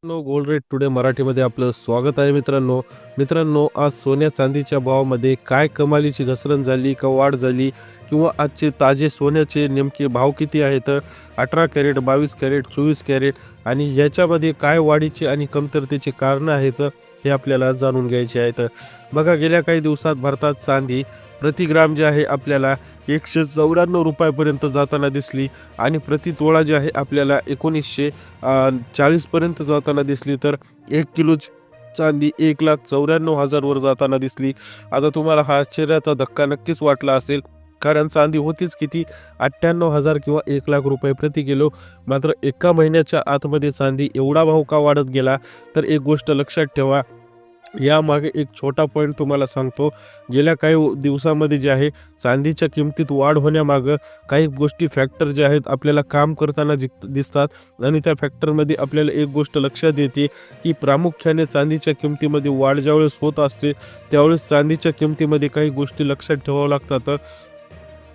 Gold rate today मराठीमध्ये आपलं स्वागत आहे मित्रांनो आज सोन्या चांदीच्या भावामध्ये काय कमालीची घसरण झाली का वाढ झाली किंवा आजचे ताजे सोन्याचे नेमके भाव किती आहेत 18 कॅरेट 22 कॅरेट 24 कॅरेट आणि याच्यामध्ये काय वाढीचे आणि कमतरतेचे कारणं आहेत हे आपल्याला जाणून घ्यायचे आहेत। बघा गेल्या काही दिवसात भारतात चांदी प्रति ग्राम जे आहे आपल्याला 194 रुपयापर्यंत जाताना दिसली आणि प्रति तोळा जे आहे आपल्याला 1940 पर्यंत जाताना दिसली, तर 1 किलो चांदी 1,94,000 वर जाताना दिसली। आता तुम्हाला हा आश्चर्याचा धक्का नक्कीच वाटला असेल, कारण चांदी होतीच किती 98,000 किंवा 1,00,000 रुपये प्रति किलो। मात्र एका महिन्याच्या आतमध्ये चांदी एवढा भाव का वाढत गेला, तर एक गोष्ट लक्षात ठेवा। यामागे एक छोटा पॉईंट तुम्हाला सांगतो। गेल्या काही दिवसामध्ये जे आहे चांदीच्या किमतीत वाढ होण्यामागं काही गोष्टी फॅक्टर जे आहेत आपल्याला काम करताना दिसतात आणि त्या फॅक्टरमध्ये आपल्याला एक गोष्ट लक्षात येते की प्रामुख्याने चांदीच्या किमतीमध्ये वाढ ज्यावेळेस होत असते त्यावेळेस चांदीच्या किमतीमध्ये काही गोष्टी लक्षात ठेवाव्या लागतात।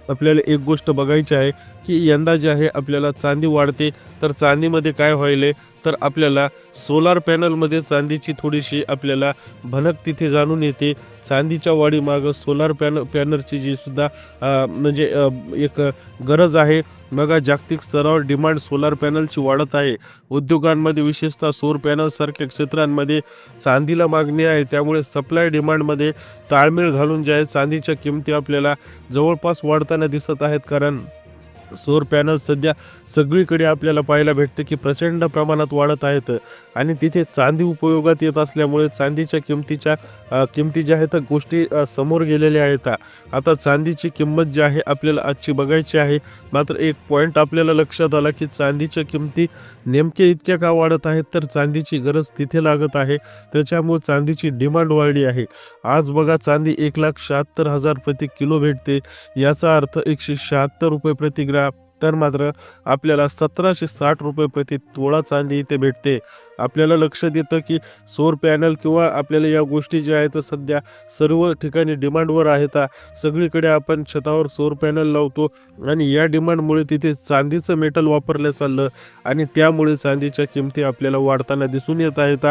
आपल्याला एक गोष्ट बघायची आहे की यंदा जे आहे आपल्याला चांदी वाढते, तर चांदीमध्ये काय व्हायले तर आपल्याला सोलार पॅनलमध्ये चांदीची थोडीशी आपल्याला भनक तिथे जाणून येते। चांदीच्या वाढीमागं सोलार पॅनलची जी सुद्धा एक गरज आहे। बघा जागतिक स्तरावर डिमांड सोलार पॅनलची वाढत आहे। उद्योगांमध्ये विशेषतः सौर पॅनलसारख्या क्षेत्रांमध्ये चांदीला मागणी आहे, त्यामुळे सप्लाय डिमांडमध्ये ताळमेळ घालून जे आहे चांदीच्या किमती आपल्याला जवळपास वाढताना दिसत आहेत। कारण सौर पॅनल सध्या सगळीकडे आपल्याला पाहायला भेटते की प्रचंड प्रमाणात वाढत आहेत आणि तिथे चांदी उपयोगात येत असल्यामुळे चांदीच्या किमती ज्या आहेत गोष्टी समोर गेलेल्या आहेत। आता चांदीची किंमत जी आहे आपल्याला आजची बघायची आहे। मात्र एक पॉईंट आपल्याला लक्षात आला की चांदीच्या किमती नेमके इतक्या का वाढत आहेत, तर चांदीची गरज तिथे लागत आहे, त्याच्यामुळे चांदीची डिमांड वाढली आहे। आज बघा चांदी 1,76,000 प्रति किलो भेटते, याचा अर्थ 176 रुपये प्रति ग्राम, तर मात्र आपल्याला 1,760 रुपये प्रति तोळा चांदी इथे भेटते। आपल्याला लक्षात येतं की सौर पॅनल किंवा आपल्याला या गोष्टी ज्या आहेत सध्या सर्व ठिकाणी डिमांडवर आहेत। सगळीकडे आपण छतावर सौर पॅनल लावतो आणि या डिमांडमुळे तिथे चांदीचं मेटल वापरलं चाललं आणि त्यामुळे चांदीच्या किमती आपल्याला वाढताना दिसून येत आहेत।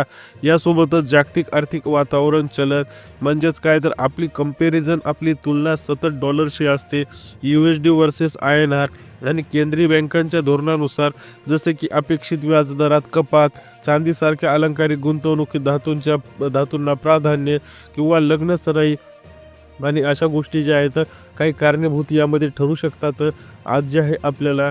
यासोबतच जागतिक आर्थिक वातावरण चलन म्हणजेच काय, तर आपली कंपॅरिझन आपली तुलना सतत डॉलरशी असते, USD वर्सेस INR आणि केंद्रीय बँकांच्या धोरणानुसार जसे की अपेक्षित व्याजदरात कपात, चांदीसारख्या अलंकारिक गुंतवणुकीत धातूंना प्राधान्य किंवा लग्न सराई आणि अशा गोष्टी ज्या आहेत काही कारणीभूत यामध्ये ठरू शकतात। आज जे आहे आपल्याला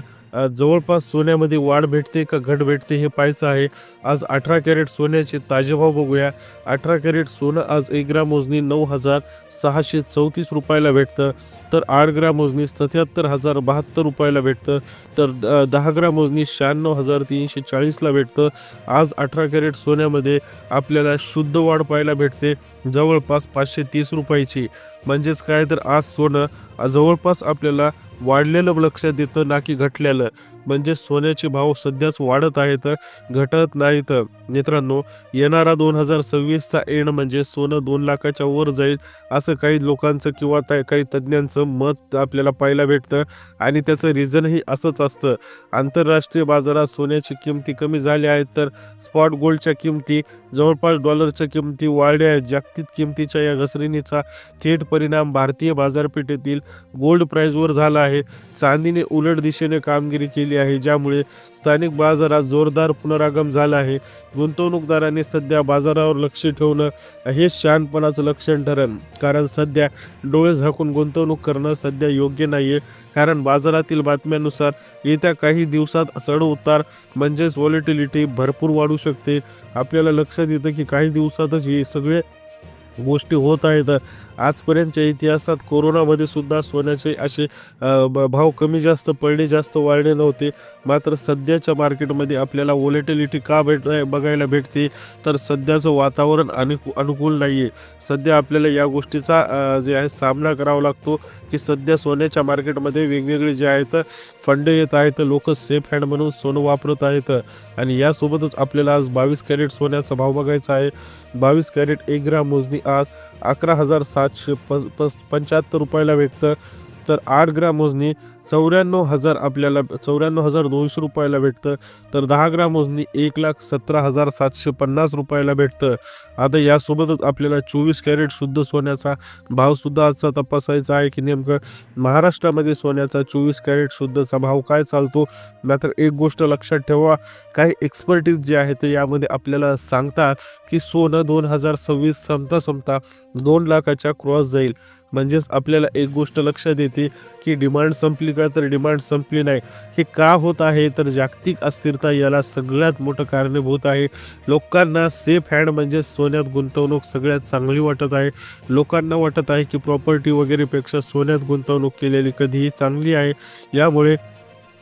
जवळपास सोन्यामध्ये वाढ भेटते का घट भेटते हे पाहायचं आहे। आज 18 कॅरेट सोन्याचे ताजे भाव बघूया। 18 कॅरेट सोनं आज 1 ग्राम मोजणी 9,634 रुपयाला भेटतं, तर 8 ग्राम मोजणी 77,072 रुपयाला भेटतं, तर 10 ग्राम मोजणी 96,340ला भेटतं। आज 18 कॅरेट सोन्यामध्ये आपल्याला शुद्ध वाढ पाहायला भेटते जवळपास 530 रुपयाची। म्हणजेच काय, तर आज सोनं जवळपास आपल्याला वाढलेलं लक्षात येतं ना की घटलेलं, म्हणजे सोन्याचे भाव सध्याच वाढत आहेत, घटत नाहीत। मित्रांनो, येणारा 2026चा एंड म्हणजे सोनं 2 लाखाच्या वर जाईल असं काही लोकांचं किंवा काही तज्ज्ञांचं मत आपल्याला पाहायला भेटतं आणि त्याचं रिझनही असंच असतं। आंतरराष्ट्रीय बाजारात सोन्याची किमती कमी झाल्या आहेत, तर स्पॉट गोल्डच्या किमती जवळपास डॉलरच्या किमती वाढल्या आहेत। जागतिक किमतीच्या या घसरणीचा थेट परिणाम भारतीय बाजारपेठेतील गोल्ड प्राइसवर झाला आहे। चांदीने उलट दिशेने कामगिरी केली आहे, ज्यामुळे स्थानिक बाजारात जोरदार पुनरागम झाला आहे। गुंतवणूकदारांनी सध्या बाजारावर लक्ष ठेवणं हे शहाणपणाचं लक्षण ठरेल, कारण सध्या डोळे झाकून गुंतवणूक करणं सध्या योग्य नाहीये। कारण बाजारातील बातम्यांनुसार येत्या काही दिवसात चढ उतार म्हणजेच व्हॉलेटिलिटी भरपूर वाढू शकते। आपल्याला लक्षात येतं की काही दिवसातच हे सगळे गोष्टी होत आहेत। आजपर्यंतच्या इतिहासात कोरोनामध्ये सुद्धा सोन्याचे असे भाव कमी जास्त पडले, जास्त वाढले नव्हते। मात्र सध्याच्या मार्केटमध्ये आपल्याला व्हॉलेटिलिटी का बघायला भेटते, तर सध्याचं वातावरण अनुकूल नाही आहे। सध्या आपल्याला या गोष्टीचा जे आहे सामना करावा लागतो की सध्या सोन्याच्या मार्केटमध्ये वेगवेगळे जे आहेत फंड येत आहेत, लोक सेफ हँड म्हणून सोनं वापरत आहेत आणि यासोबतच आपल्याला आज 22 कॅरेट सोन्याचा भाव बघायचा आहे। 22 कॅरेट 1 ग्राम मोजणी आज 11,775 रुपयाला भेटतं, तर 8 ग्राम वजनी 94,000 आपल्याला 94,200 रुपयाला भेटतं. तर 10 ग्राम वजनी 1,17,750 रुपयाला भेटतं. आता यासोबतच आपल्याला 24 कॅरेट शुद्ध सोन्याचा भावसुद्धा आजचा तपासायचा आहे की नेमकं महाराष्ट्रामध्ये सोन्याचा 24 कॅरेट शुद्धचा भाव काय चालतो. मात्र एक गोष्ट लक्षात ठेवा, काही एक्सपर्टीज जे आहे ते यामध्ये आपल्याला सांगतात की सोनं 2026 संपता 2 लाखाच्या क्रॉस जाईल. म्हणजेच आपल्याला एक गोष्ट लक्षात येते की डिमांड संपली का, तर डिमांड संपली नाही. हे का होत आहे, तर जागतिक अस्थिरता याला सगळ्यात मोठं कारणीभूत आहे. लोकांना सेफ हँड म्हणजे सोन्यात गुंतवणूक सगळ्यात चांगली वाटत आहे. लोकांना वाटत आहे की प्रॉपर्टी वगैरेपेक्षा सोन्यात गुंतवणूक केलेली कधीही चांगली आहे. यामुळे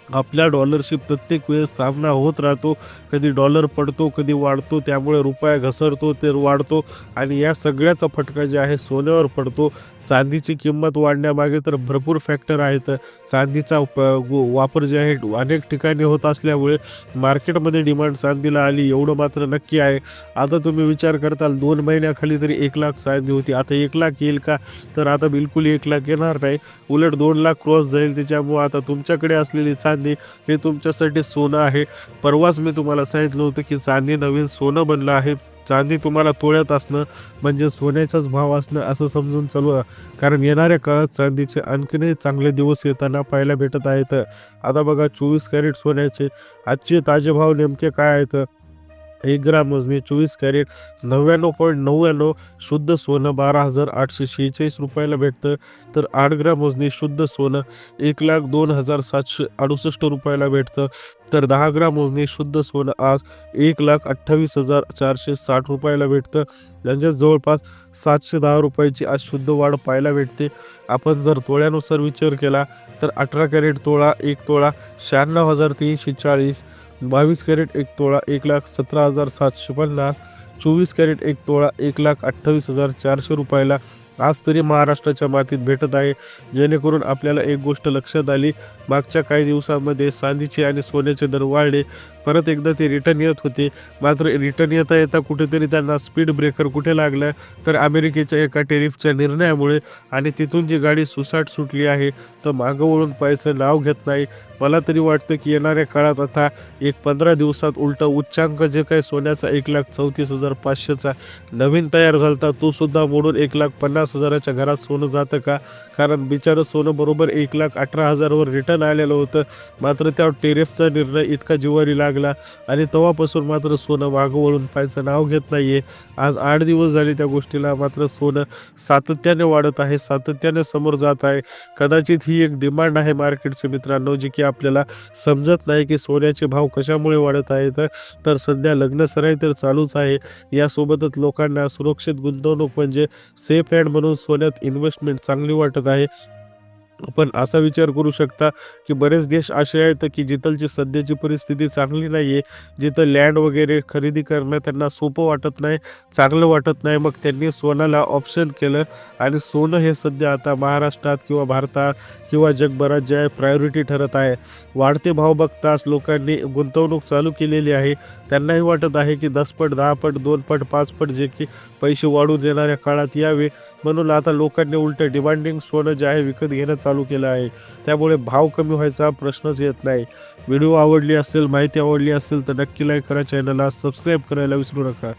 आपल्या डॉलरशी प्रत्येक वेळेस सामना होत राहतो. कधी डॉलर पडतो, कधी वाढतो, त्यामुळे रुपया घसरतो, ते वाढतो आणि या सगळ्याचा फटका जे आहे सोन्यावर पडतो. चांदीची किंमत वाढण्यामागे तर भरपूर फॅक्टर आहेत. चांदीचा वापर जे आहे अनेक ठिकाणी होत असल्यामुळे मार्केटमध्ये डिमांड चांदीला आली, एवढं मात्र नक्की आहे. आता तुम्ही विचार करताल 2 महिन्याखाली तरी 1 लाख चांदी होती, आता 1 लाख येईल का, तर आता बिलकुल 1 लाख येणार नाही, उलट 2 लाख क्रॉस जाईल. त्याच्यामुळे आता तुमच्याकडे असलेली चांदी हे तुमच्यासाठी सोनं आहे. परवाच मी तुम्हाला सांगितलं होतं की चांदी नवीन सोनं बनलं आहे. चांदी तुम्हाला तोळ्यात असणं म्हणजे सोन्याचाच भाव असणं असं समजून चालू, कारण येणाऱ्या काळात चांदीचे आणखीनही चांगले दिवस येताना पाहायला भेटत आहेत. आता बघा 24 कॅरेट सोन्याचे आजचे ताजे भाव नेमके काय आहेत. 1 ग्राम वजनी 24 कॅरेट 99.99 शुद्ध सोनं 12,846 रुपयाला भेटतं. तर 8 ग्राम वजनी शुद्ध सोनं 1,02,768 रुपयाला भेटतं. तर 10 ग्राम वजनी शुद्ध सोनं आज 1,28,460 रुपयाला भेटतं. यांच्यात जवळपास 710 रुपयाची आज शुद्ध वाढ पाहायला भेटते. आपण जर तोळ्यानुसार विचार केला तर 18 कॅरेट तोळा 1 तोळा 96,340, 22 कॅरेट 1 तोळा 1,17,750, 24 कॅरेट 1 तोळा 1,28,400 रुपयाला आज तरी महाराष्ट्राच्या मातीत भेटत आहे. जेणेकरून आपल्याला एक गोष्ट लक्षात आली, मागच्या काही दिवसांमध्ये चांदीचे आणि सोन्याचे दर वाढले, परत एकदा ते रिटर्न येत होते. मात्र रिटर्न येता येता कुठेतरी त्यांना स्पीड ब्रेकर कुठे लागला, तर अमेरिकेच्या एका टेरिफच्या निर्णयामुळे, आणि तिथून जी गाडी सुसाट सुटली आहे तर मागं वळून पाहायचं नाव घेत नाही. मला तरी वाटतं की येणाऱ्या काळात आता एक 15 दिवसात उलटा उच्चांक जे काही सोन्याचा 1,34,500चा नवीन तयार झाला तो सुद्धा मोडून 1,50,000च्या घरात सोनं जातं का, कारण बिचारं सोनं बरोबर 1,18,000वर रिटर्न आलेलं होतं. मात्र त्या टेरिफचा निर्णय इतका जिव्हारी लागला आणि तेव्हापासून मात्र सोनं मागं वळून पाहायचं नाव घेत नाहीये. आज 8 दिवस झाले त्या गोष्टीला, मात्र सोनं सातत्याने वाढत आहे, सातत्याने समोर जात आहे. कदाचित ही एक डिमांड आहे मार्केटची मित्रांनो, जी की आपल्याला समजत नाही की सोन्याचे भाव कशामुळे वाढत आहेत. तर सध्या लग्न सराई तर चालूच आहे, यासोबतच लोकांना सुरक्षित गुंतवणूक म्हणजे सेफ हँड म्हणून सोन्यात इन्व्हेस्टमेंट चांगली वाटत आहे. आपण असा विचार करू शकता की बरेच देश असे आहेत की जिथलची सध्याची परिस्थिती चांगली नाही आहे, जिथं लँड वगैरे खरेदी करणं त्यांना सोपं वाटत नाही, चांगलं वाटत नाही. मग त्यांनी सोन्याला ऑप्शन केलं आणि सोनं हे सध्या आता महाराष्ट्रात किंवा भारतात किंवा जगभरात जे आहे प्रायोरिटी ठरत आहे. वाढते भाव बघताच लोकांनी गुंतवणूक चालू केलेली आहे. त्यांनाही वाटत आहे की 10 पट 10 पट 2 पट 5 पट जे की पैसे वाढून देणाऱ्या काळात यावे, म्हणून आता लोकांनी उलटं डिमांडिंग सोनं जे आहे विकत घेणं चालू केलं आहे. त्यामुळे भाव कमी व्हायचा प्रश्नच येत नाही. व्हिडिओ आवडली असेल, माहिती आवडली असेल तर नक्की लाईक करा, चॅनलला सबस्क्राईब करायला विसरू नका.